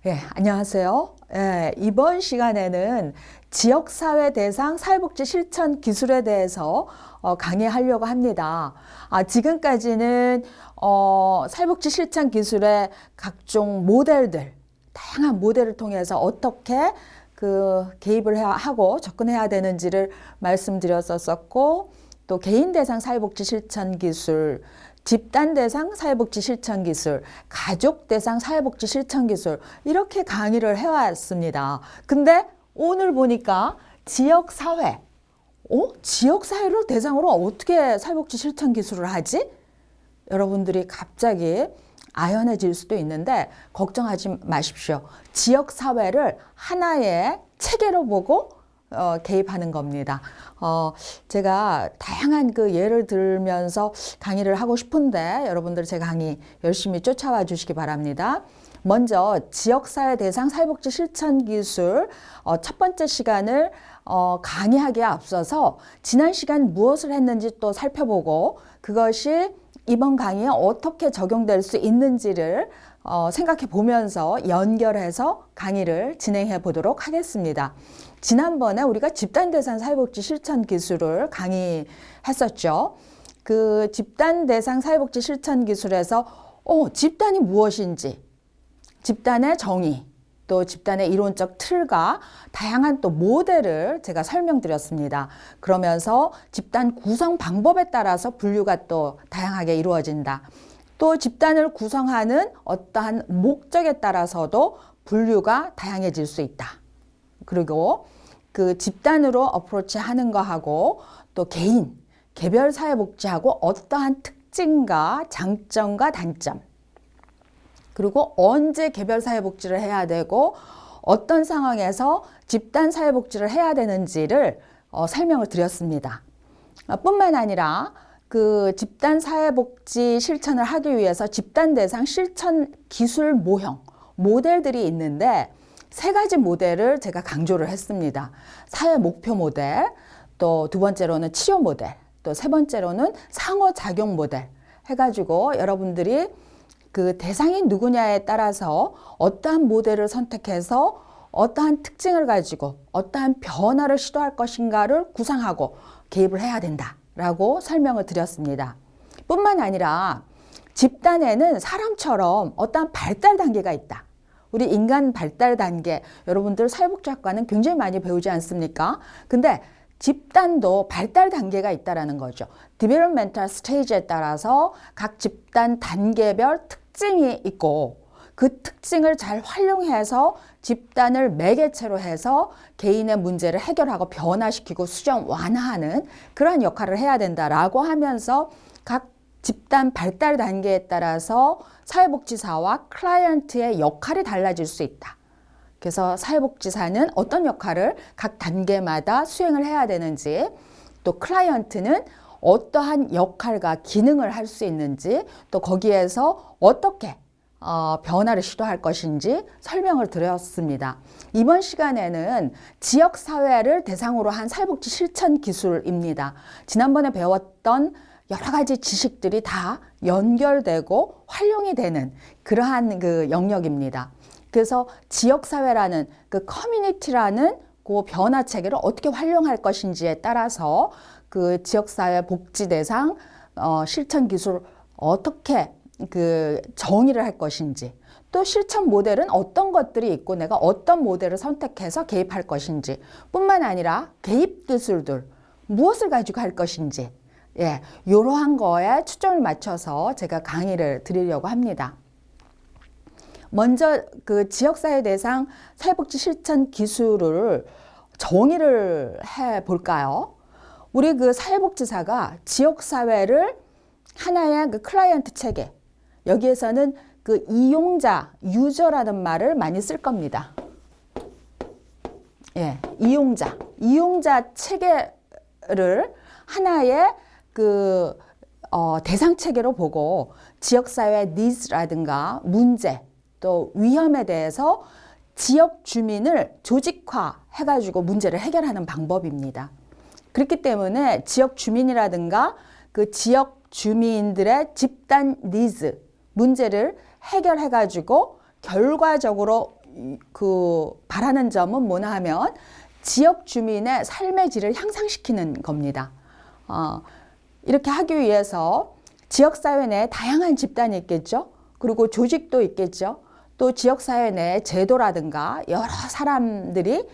예, 안녕하세요. 예, 이번 시간에는 지역사회 대상 사회복지 실천 기술에 대해서 강의하려고 합니다. 지금까지는 사회복지 실천 기술의 각종 모델들, 다양한 모델을 통해서 어떻게 개입을 하고 접근해야 되는지를 말씀드렸었고, 또 개인 대상 사회복지 실천 기술, 집단 대상 사회복지 실천 기술, 가족 대상 사회복지 실천 기술, 이렇게 강의를 해왔습니다. 근데 오늘 보니까 지역사회, 지역사회를 대상으로 어떻게 사회복지 실천 기술을 하지? 여러분들이 갑자기 아연해질 수도 있는데 걱정하지 마십시오. 지역사회를 하나의 체계로 보고 개입하는 겁니다. 제가 다양한 예를 들면서 강의를 하고 싶은데 여러분들 제 강의 열심히 쫓아와 주시기 바랍니다. 먼저 지역사회 대상 사회복지 실천 기술 첫 번째 시간을 강의하기에 앞서서 지난 시간 무엇을 했는지 또 살펴보고 그것이 이번 강의에 어떻게 적용될 수 있는지를 생각해 보면서 연결해서 강의를 진행해 보도록 하겠습니다. 지난번에 우리가 집단 대상 사회복지 실천 기술을 강의했었죠. 그 집단 대상 사회복지 실천 기술에서 집단이 무엇인지, 집단의 정의, 또 집단의 이론적 틀과 다양한 또 모델을 제가 설명드렸습니다. 그러면서 집단 구성 방법에 따라서 분류가 또 다양하게 이루어진다. 또 집단을 구성하는 어떠한 목적에 따라서도 분류가 다양해질 수 있다. 그리고 그 집단으로 어프로치 하는 거하고 또 개별 사회복지하고 어떠한 특징과 장점과 단점, 그리고 언제 개별 사회복지를 해야 되고 어떤 상황에서 집단 사회복지를 해야 되는지를 설명을 드렸습니다. 뿐만 아니라 그 집단 사회복지 실천을 하기 위해서 집단 대상 실천 기술 모형, 모델들이 있는데 세 가지 모델을 제가 강조를 했습니다. 사회 목표 모델, 또 두 번째로는 치료 모델, 또 세 번째로는 상호작용 모델 해가지고 여러분들이 그 대상이 누구냐에 따라서 어떠한 모델을 선택해서 어떠한 특징을 가지고 어떠한 변화를 시도할 것인가를 구상하고 개입을 해야 된다라고 설명을 드렸습니다. 뿐만 아니라 집단에는 사람처럼 어떠한 발달 단계가 있다. 우리 인간 발달 단계, 여러분들 사회복지학과는 굉장히 많이 배우지 않습니까? 근데 집단도 발달 단계가 있다라는 거죠. Developmental Stage에 따라서 각 집단 단계별 특징이 있고 그 특징을 잘 활용해서 집단을 매개체로 해서 개인의 문제를 해결하고 변화시키고 수정 완화하는 그런 역할을 해야 된다라고 하면서 각 집단 발달 단계에 따라서 사회복지사와 클라이언트의 역할이 달라질 수 있다. 그래서 사회복지사는 어떤 역할을 각 단계마다 수행을 해야 되는지, 또 클라이언트는 어떠한 역할과 기능을 할 수 있는지, 또 거기에서 어떻게 변화를 시도할 것인지 설명을 드렸습니다. 이번 시간에는 지역사회를 대상으로 한 사회복지 실천 기술입니다. 지난번에 배웠던 여러 가지 지식들이 다 연결되고 활용이 되는 그러한 영역입니다. 그래서 지역사회라는 그 커뮤니티라는 그 변화 체계를 어떻게 활용할 것인지에 따라서 그 지역사회 복지 대상 실천 기술 어떻게 정의를 할 것인지, 또 실천 모델은 어떤 것들이 있고 내가 어떤 모델을 선택해서 개입할 것인지 뿐만 아니라 개입 기술들 무엇을 가지고 할 것인지, 이러한 거에 초점을 맞춰서 제가 강의를 드리려고 합니다. 먼저 그 지역사회 대상 사회복지 실천 기술을 정의를 해 볼까요? 우리 그 사회복지사가 지역사회를 하나의 그 클라이언트 체계, 여기에서는 그 이용자, 유저라는 말을 많이 쓸 겁니다. 이용자 체계를 하나의 대상 체계로 보고 지역사회 니즈라든가 문제, 또 위험에 대해서 지역 주민을 조직화 해가지고 문제를 해결하는 방법입니다. 그렇기 때문에 지역 주민이라든가 그 지역 주민들의 집단 니즈, 문제를 해결해가지고 결과적으로 바라는 점은 뭐냐 하면 지역 주민의 삶의 질을 향상시키는 겁니다. 이렇게 하기 위해서 지역사회 내에 다양한 집단이 있겠죠. 그리고 조직도 있겠죠. 또 지역사회 내 제도라든가 여러 사람들이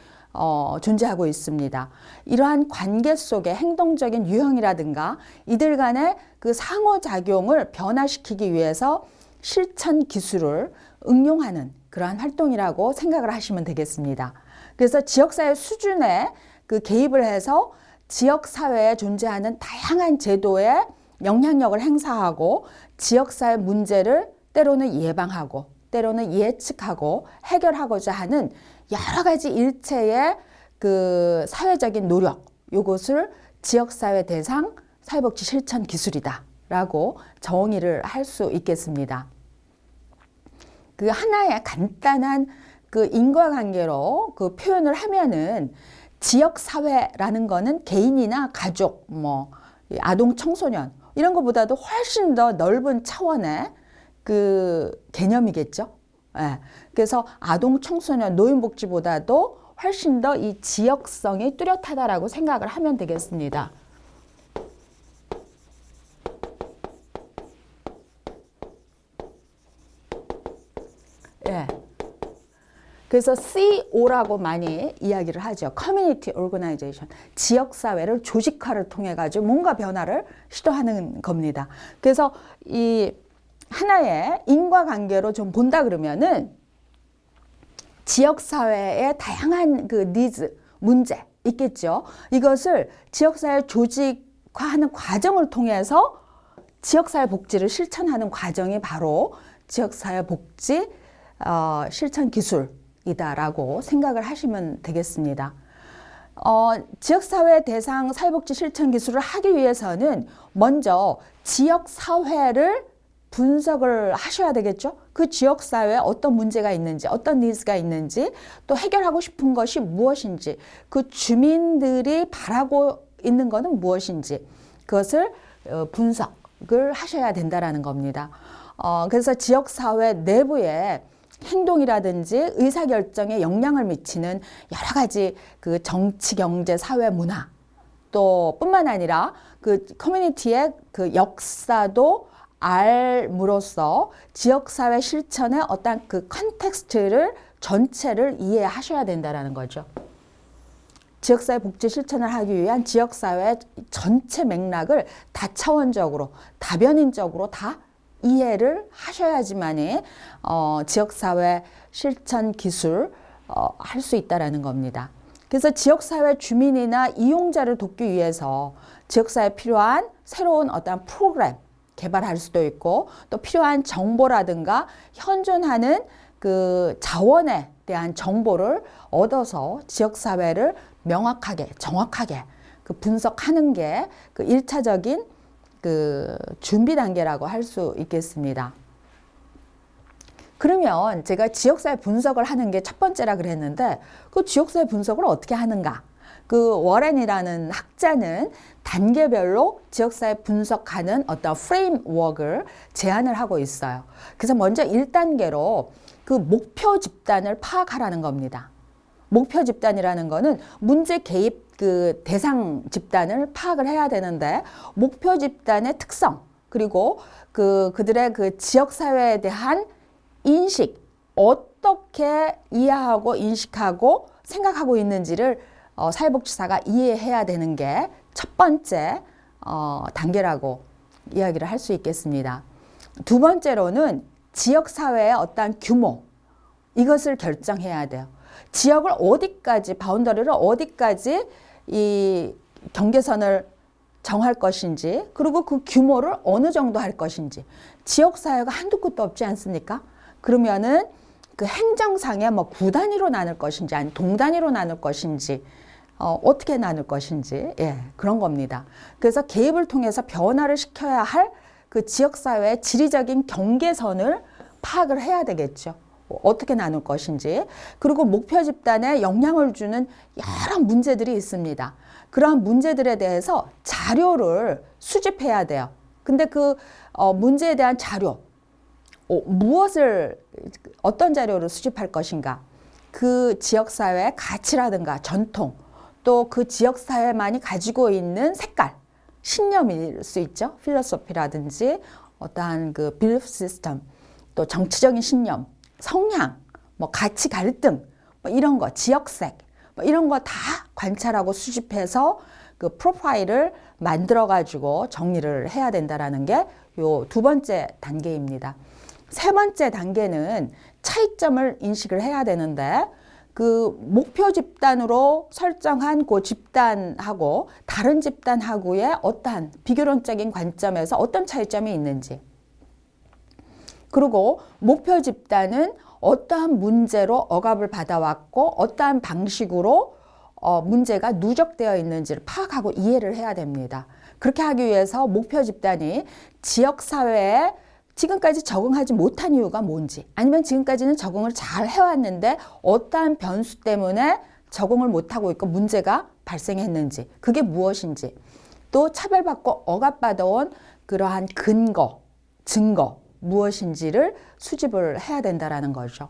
존재하고 있습니다. 이러한 관계 속의 행동적인 유형이라든가 이들 간의 그 상호작용을 변화시키기 위해서 실천 기술을 응용하는 그러한 활동이라고 생각을 하시면 되겠습니다. 그래서 지역사회 수준에 그 개입을 해서 지역사회에 존재하는 다양한 제도에 영향력을 행사하고 지역사회 문제를 때로는 예방하고 때로는 예측하고 해결하고자 하는 여러 가지 일체의 그 사회적인 노력, 이것을 지역사회 대상 사회복지 실천 기술이다라고 정의를 할 수 있겠습니다. 그 하나의 간단한 그 인과관계로 그 표현을 하면은 지역사회라는 거는 개인이나 가족, 뭐 아동, 청소년 이런 것보다도 훨씬 더 넓은 차원의 그 개념이겠죠. 예. 그래서 아동, 청소년, 노인복지보다도 훨씬 더 이 지역성이 뚜렷하다라고 생각을 하면 되겠습니다. 예. 그래서 CO라고 많이 이야기를 하죠. Community Organization. 지역사회를 조직화를 통해 가지고 뭔가 변화를 시도하는 겁니다. 그래서 이 하나의 인과관계로 좀 본다 그러면은 지역사회의 다양한 그 니즈, 문제 있겠죠. 이것을 지역사회 조직화하는 과정을 통해서 지역사회 복지를 실천하는 과정이 바로 지역사회 복지 실천 기술이다라고 생각을 하시면 되겠습니다. 지역사회 대상 사회복지 실천 기술을 하기 위해서는 먼저 지역사회를 분석을 하셔야 되겠죠. 그 지역사회에 어떤 문제가 있는지, 어떤 니즈가 있는지, 또 해결하고 싶은 것이 무엇인지, 그 주민들이 바라고 있는 것은 무엇인지, 그것을 분석을 하셔야 된다라는 겁니다. 그래서 지역사회 내부에 행동이라든지 의사결정에 영향을 미치는 여러 가지 그 정치, 경제, 사회, 문화, 또 뿐만 아니라 그 커뮤니티의 그 역사도 알므로써 지역사회 실천의 어떤 그 컨텍스트를 전체를 이해하셔야 된다는 거죠. 지역사회 복지 실천을 하기 위한 지역사회 전체 맥락을 다차원적으로, 다변인적으로 다 이해를 하셔야지만이 지역사회 실천 기술 할 수 있다는 겁니다. 그래서 지역사회 주민이나 이용자를 돕기 위해서 지역사회에 필요한 새로운 어떤 프로그램 개발할 수도 있고 또 필요한 정보라든가 현존하는 그 자원에 대한 정보를 얻어서 지역사회를 명확하게 정확하게 그 분석하는 게 그 1차적인 그 준비 단계라고 할 수 있겠습니다. 그러면 제가 지역사회 분석을 하는 게 첫 번째라 그랬는데 그 지역사회 분석을 어떻게 하는가? 그 워렌이라는 학자는 단계별로 지역사회 분석하는 어떤 프레임워크를 제안을 하고 있어요. 그래서 먼저 1단계로 그 목표 집단을 파악하라는 겁니다. 목표 집단이라는 거는 문제 개입 그 대상 집단을 파악을 해야 되는데 목표 집단의 특성 그리고 그들의 그 지역사회에 대한 인식 어떻게 이해하고 인식하고 생각하고 있는지를 사회복지사가 이해해야 되는 게 첫 번째 단계라고 이야기를 할 수 있겠습니다. 두 번째로는 지역사회의 어떤 규모 이것을 결정해야 돼요. 지역을 어디까지 바운더리를 어디까지 이 경계선을 정할 것인지 그리고 그 규모를 어느 정도 할 것인지 지역사회가 한두 곳도 없지 않습니까? 그러면은 그 행정상에 뭐 구 단위로 나눌 것인지 아니 동 단위로 나눌 것인지 어떻게 나눌 것인지 예, 그런 겁니다. 그래서 개입을 통해서 변화를 시켜야 할 그 지역사회의 지리적인 경계선을 파악을 해야 되겠죠. 어떻게 나눌 것인지 그리고 목표 집단에 영향을 주는 여러 문제들이 있습니다. 그러한 문제들에 대해서 자료를 수집해야 돼요. 근데 그 문제에 대한 자료 무엇을 어떤 자료를 수집할 것인가 그 지역사회의 가치라든가 전통, 또 그 지역사회만이 가지고 있는 색깔, 신념일 수 있죠. 필로소피라든지 어떠한 그 빌리프 시스템, 또 정치적인 신념, 성향, 뭐 가치 갈등, 뭐 이런 거, 지역색, 뭐 이런 거 다 관찰하고 수집해서 그 프로파일을 만들어 가지고 정리를 해야 된다라는 게 요 두 번째 단계입니다. 세 번째 단계는 차이점을 인식을 해야 되는데, 그 목표 집단으로 설정한 그 집단하고 다른 집단하고의 어떠한 비교론적인 관점에서 어떤 차이점이 있는지, 그리고 목표 집단은 어떠한 문제로 억압을 받아왔고 어떠한 방식으로 문제가 누적되어 있는지를 파악하고 이해를 해야 됩니다. 그렇게 하기 위해서 목표 집단이 지역사회에 지금까지 적응하지 못한 이유가 뭔지, 아니면 지금까지는 적응을 잘 해왔는데 어떠한 변수 때문에 적응을 못하고 있고 문제가 발생했는지, 그게 무엇인지, 또 차별받고 억압받아온 그러한 근거, 증거 무엇인지를 수집을 해야 된다라는 거죠.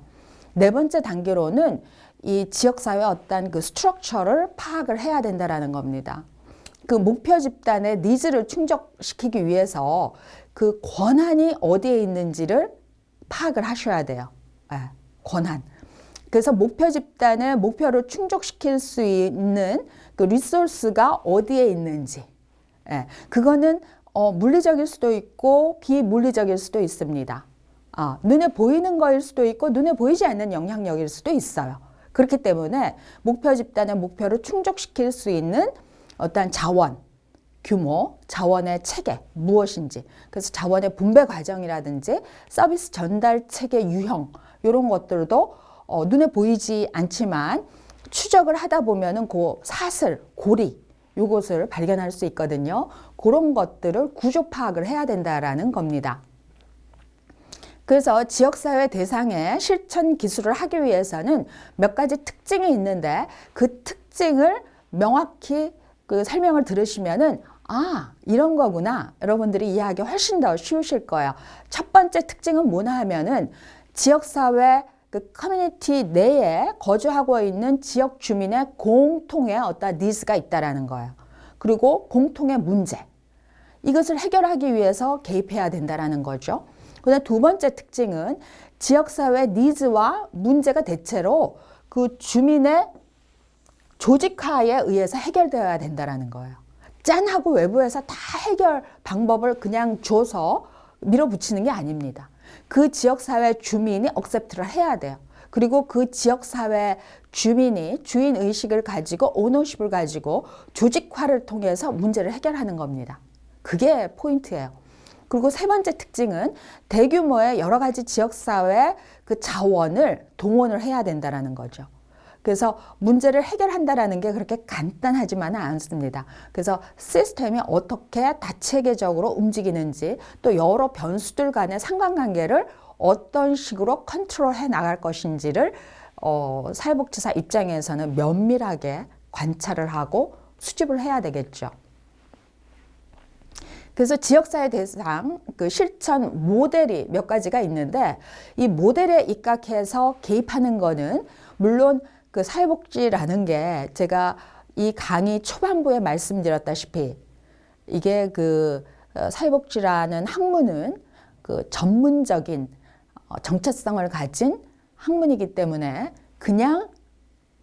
네 번째 단계로는 이 지역사회의 어떤 그 스트럭처를 파악을 해야 된다라는 겁니다. 그 목표 집단의 니즈를 충족시키기 위해서 그 권한이 어디에 있는지를 파악을 하셔야 돼요. 권한. 그래서 목표 집단의 목표를 충족시킬 수 있는 그 리소스가 어디에 있는지. 그거는 물리적일 수도 있고 비물리적일 수도 있습니다. 눈에 보이는 거일 수도 있고 눈에 보이지 않는 영향력일 수도 있어요. 그렇기 때문에 목표 집단의 목표를 충족시킬 수 있는 어떤 자원, 규모, 자원의 체계 무엇인지, 그래서 자원의 분배 과정이라든지 서비스 전달 체계 유형, 이런 것들도 눈에 보이지 않지만 추적을 하다 보면은 그 사슬, 고리, 요것을 발견할 수 있거든요. 그런 것들을 구조 파악을 해야 된다라는 겁니다. 그래서 지역사회 대상의 실천 기술을 하기 위해서는 몇 가지 특징이 있는데, 그 특징을 명확히 그 설명을 들으시면은 이런 거구나, 여러분들이 이해하기 훨씬 더 쉬우실 거예요. 첫 번째 특징은 뭐냐 하면은 지역사회 그 커뮤니티 내에 거주하고 있는 지역 주민의 공통의 어떤 니즈가 있다라는 거예요. 그리고 공통의 문제, 이것을 해결하기 위해서 개입해야 된다라는 거죠. 그다음 두 번째 특징은 지역사회 니즈와 문제가 대체로 그 주민의 조직화에 의해서 해결되어야 된다라는 거예요. 짠 하고 외부에서 다 해결 방법을 그냥 줘서 밀어붙이는 게 아닙니다. 그 지역사회 주민이 억셉트를 해야 돼요. 그리고 그 지역사회 주민이 주인의식을 가지고 오너십을 가지고 조직화를 통해서 문제를 해결하는 겁니다. 그게 포인트예요. 그리고 세 번째 특징은 대규모의 여러 가지 지역사회 그 자원을 동원을 해야 된다는 거죠. 그래서 문제를 해결한다라는 게 그렇게 간단하지만은 않습니다. 그래서 시스템이 어떻게 다체계적으로 움직이는지, 또 여러 변수들 간의 상관관계를 어떤 식으로 컨트롤해 나갈 것인지를 사회복지사 입장에서는 면밀하게 관찰을 하고 수집을 해야 되겠죠. 그래서 지역사회 대상 그 실천 모델이 몇 가지가 있는데, 이 모델에 입각해서 개입하는 거는 물론 그 사회복지라는 게 제가 이 강의 초반부에 말씀드렸다시피 이게 그 사회복지라는 학문은 그 전문적인 정체성을 가진 학문이기 때문에 그냥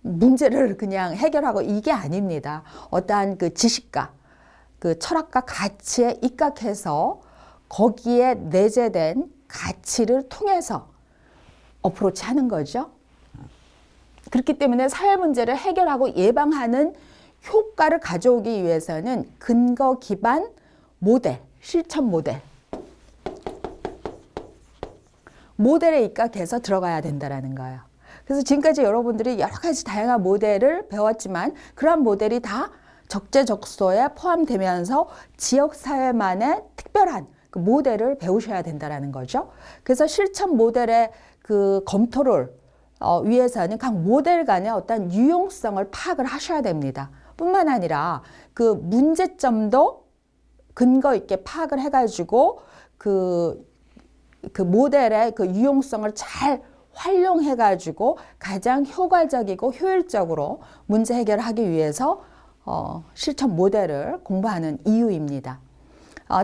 문제를 그냥 해결하고 이게 아닙니다. 어떠한 그 지식과 그 철학과 가치에 입각해서 거기에 내재된 가치를 통해서 어프로치 하는 거죠. 그렇기 때문에 사회 문제를 해결하고 예방하는 효과를 가져오기 위해서는 근거 기반 모델, 실천 모델에 입각해서 들어가야 된다는 거예요. 그래서 지금까지 여러분들이 여러 가지 다양한 모델을 배웠지만 그러한 모델이 다 적재적소에 포함되면서 지역사회만의 특별한 그 모델을 배우셔야 된다는 거죠. 그래서 실천 모델의 그 검토를 위해서는 각 모델 간의 어떤 유용성을 파악을 하셔야 됩니다. 뿐만 아니라 그 문제점도 근거 있게 파악을 해가지고 그 모델의 그 유용성을 잘 활용해가지고 가장 효과적이고 효율적으로 문제 해결을 하기 위해서 실천 모델을 공부하는 이유입니다.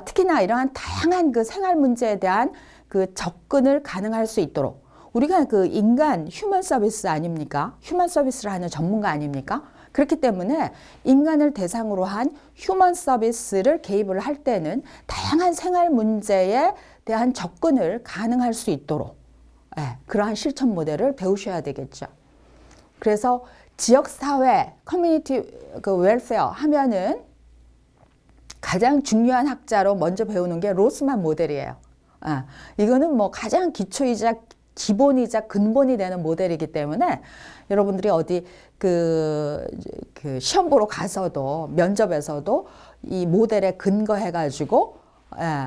특히나 이러한 다양한 그 생활 문제에 대한 그 접근을 가능할 수 있도록 우리가 그 인간 휴먼 서비스 아닙니까? 휴먼 서비스를 하는 전문가 아닙니까? 그렇기 때문에 인간을 대상으로 한 휴먼 서비스를 개입을 할 때는 다양한 생활 문제에 대한 접근을 가능할 수 있도록 그러한 실천 모델을 배우셔야 되겠죠. 그래서 지역사회, 커뮤니티 그 웰페어 하면은 가장 중요한 학자로 먼저 배우는 게 로스만 모델이에요. 이거는 뭐 가장 기초이자 기본이자 근본이 되는 모델이기 때문에 여러분들이 어디 그 시험 보러 가서도 면접에서도 이 모델에 근거해가지고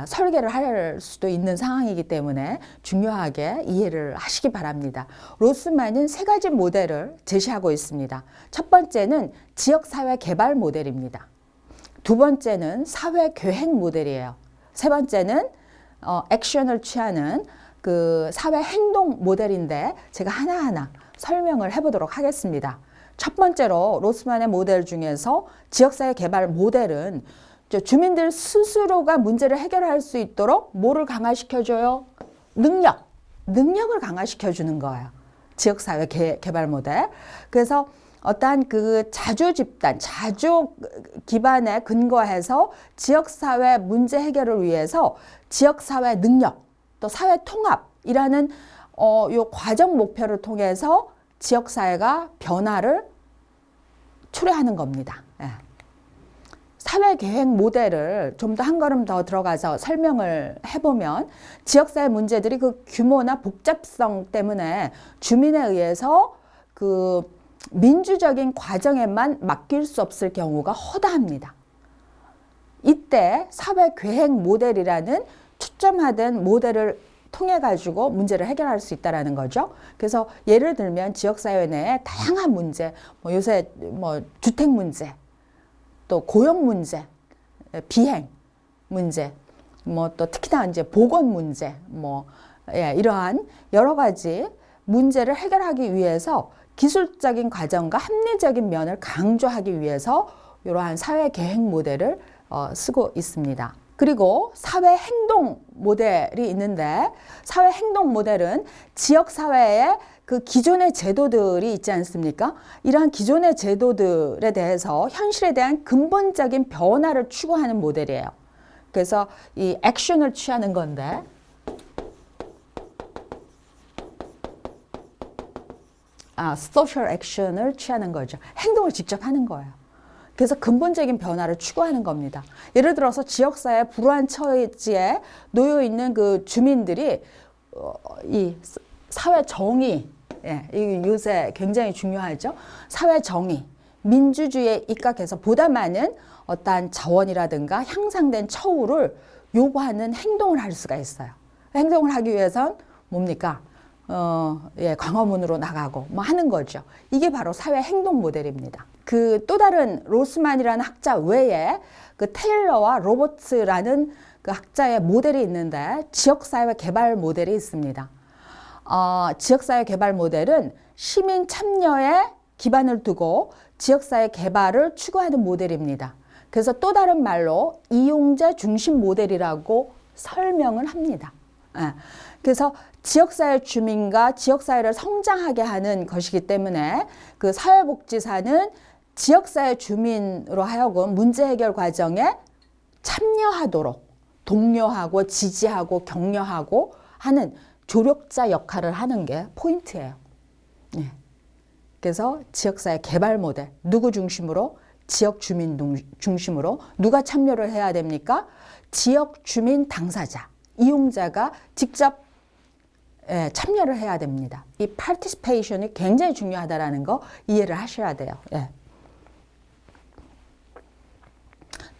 설계를 할 수도 있는 상황이기 때문에 중요하게 이해를 하시기 바랍니다. 로스만은 세 가지 모델을 제시하고 있습니다. 첫 번째는 지역사회 개발 모델입니다. 두 번째는 사회계획 모델이에요. 세 번째는 액션을 취하는 그 사회행동 모델인데 제가 하나하나 설명을 해보도록 하겠습니다. 첫 번째로 로스만의 모델 중에서 지역사회 개발 모델은 주민들 스스로가 문제를 해결할 수 있도록 뭐를 강화시켜줘요? 능력을 강화시켜주는 거예요. 지역사회 개발 모델. 그래서 어떠한 그 자주 집단, 자주 기반에 근거해서 지역사회 문제 해결을 위해서 지역사회 능력, 또 사회 통합이라는 요 과정 목표를 통해서 지역사회가 변화를 초래하는 겁니다. 사회계획 모델을 좀 더 한 걸음 더 들어가서 설명을 해보면 지역사회 문제들이 그 규모나 복잡성 때문에 주민에 의해서 그 민주적인 과정에만 맡길 수 없을 경우가 허다합니다. 이때 사회계획 모델이라는 초점화된 모델을 통해 가지고 문제를 해결할 수 있다라는 거죠. 그래서 예를 들면 지역사회 내에 다양한 문제, 뭐 요새 뭐 주택 문제, 또 고용 문제, 비행 문제, 뭐 또 특히나 이제 보건 문제, 뭐 이러한 여러 가지 문제를 해결하기 위해서 기술적인 과정과 합리적인 면을 강조하기 위해서 이러한 사회 계획 모델을 쓰고 있습니다. 그리고 사회 행동 모델이 있는데 사회 행동 모델은 지역 사회에 그 기존의 제도들이 있지 않습니까? 이러한 기존의 제도들에 대해서 현실에 대한 근본적인 변화를 추구하는 모델이에요. 그래서 이 액션을 취하는 건데 소셜 액션을 취하는 거죠. 행동을 직접 하는 거예요. 그래서 근본적인 변화를 추구하는 겁니다. 예를 들어서 지역사회 불우한 처지에 놓여 있는 그 주민들이 이 사회 정의, 이 요새 굉장히 중요하죠. 사회 정의, 민주주의에 입각해서 보다 많은 어떠한 자원이라든가 향상된 처우를 요구하는 행동을 할 수가 있어요. 행동을 하기 위해선 뭡니까? 광화문으로 나가고 뭐 하는 거죠. 이게 바로 사회 행동 모델입니다. 그 또 다른 로스만이라는 학자 외에 그 테일러와 로버츠라는 그 학자의 모델이 있는데 지역사회 개발 모델이 있습니다. 지역사회 개발 모델은 시민 참여에 기반을 두고 지역사회 개발을 추구하는 모델입니다. 그래서 또 다른 말로 이용자 중심 모델이라고 설명을 합니다. 그래서 지역사회 주민과 지역사회를 성장하게 하는 것이기 때문에 그 사회복지사는 지역사회 주민으로 하여금 문제 해결 과정에 참여하도록 독려하고 지지하고 격려하고 하는 조력자 역할을 하는 게 포인트예요. 그래서 지역사회 개발 모델, 누구 중심으로? 지역 주민 중심으로. 누가 참여를 해야 됩니까? 지역 주민 당사자, 이용자가 직접 참여를 해야 됩니다. 이 participation이 굉장히 중요하다라는 거 이해를 하셔야 돼요.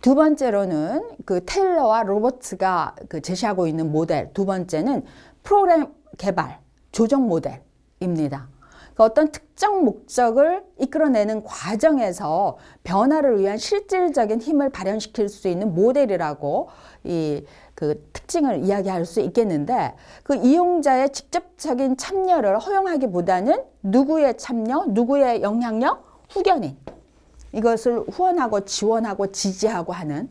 두 번째로는 그 테일러와 로버츠가 그 제시하고 있는 모델, 두 번째는 프로그램 개발, 조정 모델입니다. 그러니까 어떤 특정 목적을 이끌어내는 과정에서 변화를 위한 실질적인 힘을 발현시킬 수 있는 모델이라고 이 그 특징을 이야기할 수 있겠는데, 그 이용자의 직접적인 참여를 허용하기보다는 누구의 참여, 누구의 영향력, 후견인, 이것을 후원하고 지원하고 지지하고 하는,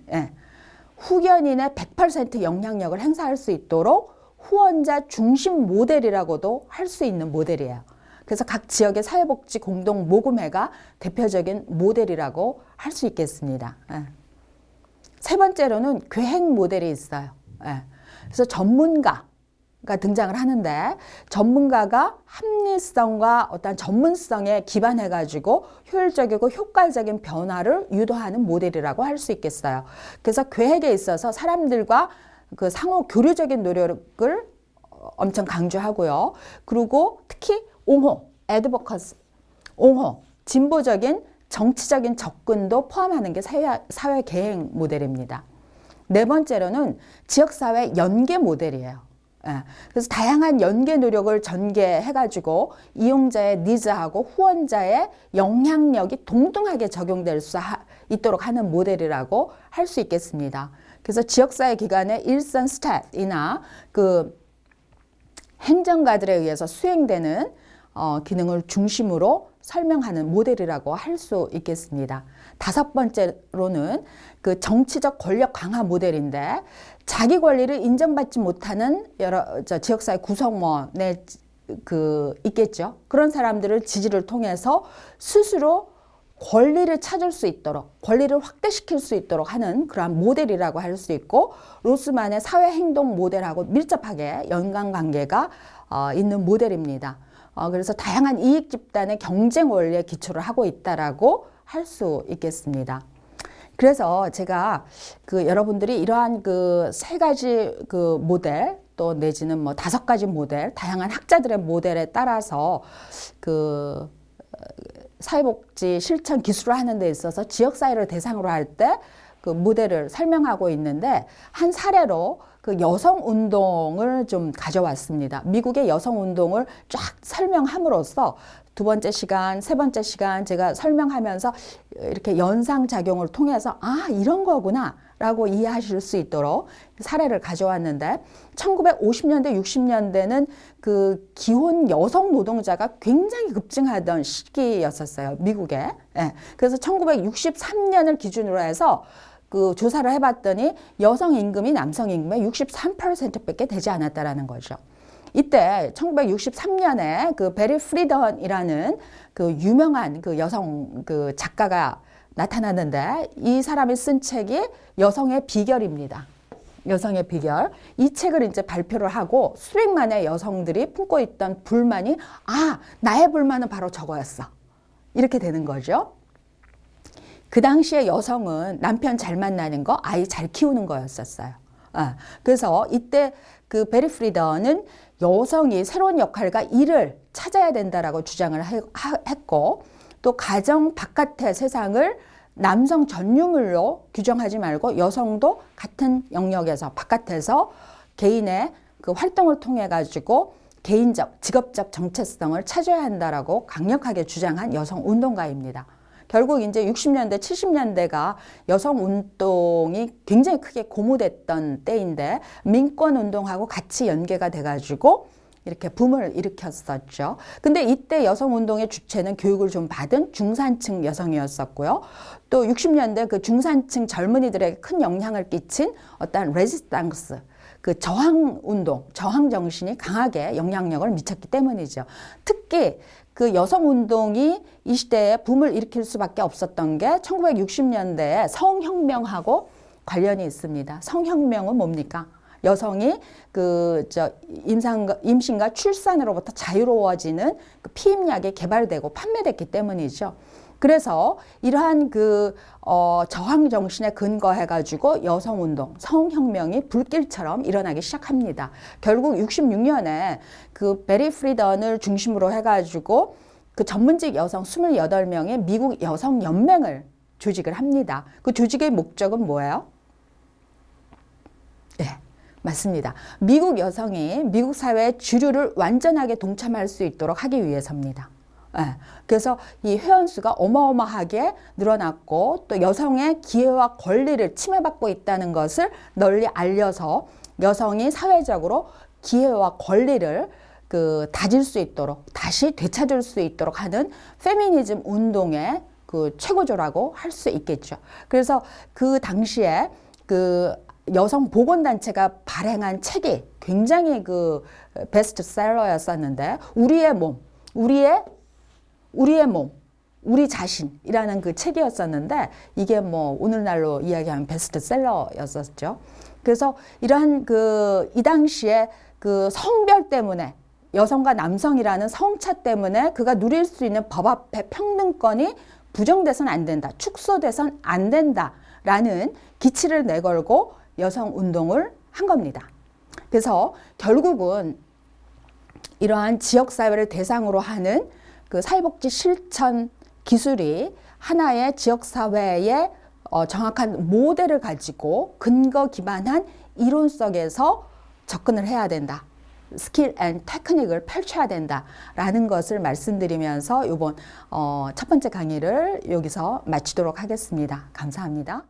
후견인의 100% 영향력을 행사할 수 있도록 후원자 중심 모델이라고도 할 수 있는 모델이에요. 그래서 각 지역의 사회복지 공동 모금회가 대표적인 모델이라고 할 수 있겠습니다. 세 번째로는 계획 모델이 있어요. 그래서 전문가가 등장을 하는데, 전문가가 합리성과 어떤 전문성에 기반해가지고 효율적이고 효과적인 변화를 유도하는 모델이라고 할 수 있겠어요. 그래서 계획에 있어서 사람들과 그 상호 교류적인 노력을 엄청 강조하고요. 그리고 특히 옹호, 애드보커스, 옹호, 진보적인 정치적인 접근도 포함하는 게 사회 계획 모델입니다. 네 번째로는 지역사회 연계 모델이에요. 그래서 다양한 연계 노력을 전개해가지고 이용자의 니즈하고 후원자의 영향력이 동등하게 적용될 수 있도록 하는 모델이라고 할 수 있겠습니다. 그래서 지역사회 기관의 일선 스탯이나 그 행정가들에 의해서 수행되는 기능을 중심으로 설명하는 모델이라고 할 수 있겠습니다. 다섯 번째로는 그 정치적 권력 강화 모델인데, 자기 권리를 인정받지 못하는 여러 지역사회 구성원에 있겠죠. 그런 사람들을 지지를 통해서 스스로 권리를 찾을 수 있도록, 권리를 확대시킬 수 있도록 하는 그러한 모델이라고 할 수 있고, 로스만의 사회행동 모델하고 밀접하게 연관관계가 있는 모델입니다. 그래서 다양한 이익 집단의 경쟁 원리에 기초를 하고 있다라고 할 수 있겠습니다. 그래서 제가 여러분들이 이러한 세 가지 모델, 또 내지는 뭐 5가지 모델, 다양한 학자들의 모델에 따라서 사회복지 실천 기술을 하는 데 있어서 지역사회를 대상으로 할 때 그 모델을 설명하고 있는데, 한 사례로 그 여성운동을 좀 가져왔습니다. 미국의 여성운동을 쫙 설명함으로써 두 번째 시간, 세 번째 시간 제가 설명하면서 이렇게 연상작용을 통해서 이런 거구나 라고 이해하실 수 있도록 사례를 가져왔는데, 1950년대, 60년대는 그 기혼 여성 노동자가 굉장히 급증하던 시기였었어요, 미국에. 그래서 1963년을 기준으로 해서 그 조사를 해봤더니 여성 임금이 남성 임금의 63%밖에 되지 않았다라는 거죠. 이때 1963년에 그 베리 프리던이라는 그 유명한 그 여성 그 작가가 나타났는데, 이 사람이 쓴 책이 여성의 비결입니다. 여성의 비결. 이 책을 이제 발표를 하고 수백만의 여성들이 품고 있던 불만이, 나의 불만은 바로 저거였어, 이렇게 되는 거죠. 그 당시에 여성은 남편 잘 만나는 거, 아이 잘 키우는 거였었어요. 그래서 이때 그 베리 프리던은 여성이 새로운 역할과 일을 찾아야 된다라고 주장을 했고, 또 가정 바깥의 세상을 남성 전유물로 규정하지 말고 여성도 같은 영역에서 바깥에서 개인의 그 활동을 통해 가지고 개인적, 직업적 정체성을 찾아야 한다라고 강력하게 주장한 여성 운동가입니다. 결국 이제 60년대, 70년대가 여성 운동이 굉장히 크게 고무됐던 때인데, 민권 운동하고 같이 연계가 돼가지고 이렇게 붐을 일으켰었죠. 근데 이때 여성 운동의 주체는 교육을 좀 받은 중산층 여성이었었고요. 또 60년대 그 중산층 젊은이들에게 큰 영향을 끼친 어떤 레지스탕스, 그 저항 운동, 저항 정신이 강하게 영향력을 미쳤기 때문이죠. 특히 그 여성 운동이 이 시대에 붐을 일으킬 수밖에 없었던 게 1960년대에 성혁명하고 관련이 있습니다. 성혁명은 뭡니까? 여성이 임신과 출산으로부터 자유로워지는 그 피임약이 개발되고 판매됐기 때문이죠. 그래서 이러한 저항 정신에 근거해가지고 여성운동, 성혁명이 불길처럼 일어나기 시작합니다. 결국 66년에 그 베리 프리던을 중심으로 해가지고 그 전문직 여성 28명의 미국 여성연맹을 조직을 합니다. 그 조직의 목적은 뭐예요? 맞습니다. 미국 여성이 미국 사회의 주류를 완전하게 동참할 수 있도록 하기 위해서입니다. 그래서 이 회원수가 어마어마하게 늘어났고, 또 여성의 기회와 권리를 침해받고 있다는 것을 널리 알려서 여성이 사회적으로 기회와 권리를 다질 수 있도록 다시 되찾을 수 있도록 하는 페미니즘 운동의 최고조라고 할 수 있겠죠. 그래서 그 당시에 여성 보건단체가 발행한 책이 굉장히 베스트셀러였었는데 우리의 몸, 우리 자신이라는 책이었었는데 이게 오늘날로 이야기하면 베스트셀러였었죠. 그래서 이러한 이 당시에 성별 때문에 여성과 남성이라는 성차 때문에 그가 누릴 수 있는 법 앞에 평등권이 부정돼서는 안 된다, 축소돼서는 안 된다라는 기치를 내걸고 여성 운동을 한 겁니다. 그래서 결국은 이러한 지역사회를 대상으로 하는 사회복지 실천 기술이 하나의 지역사회의 정확한 모델을 가지고 근거 기반한 이론 속에서 접근을 해야 된다. 스킬 앤 테크닉을 펼쳐야 된다라는 것을 말씀드리면서 이번 첫 번째 강의를 여기서 마치도록 하겠습니다. 감사합니다.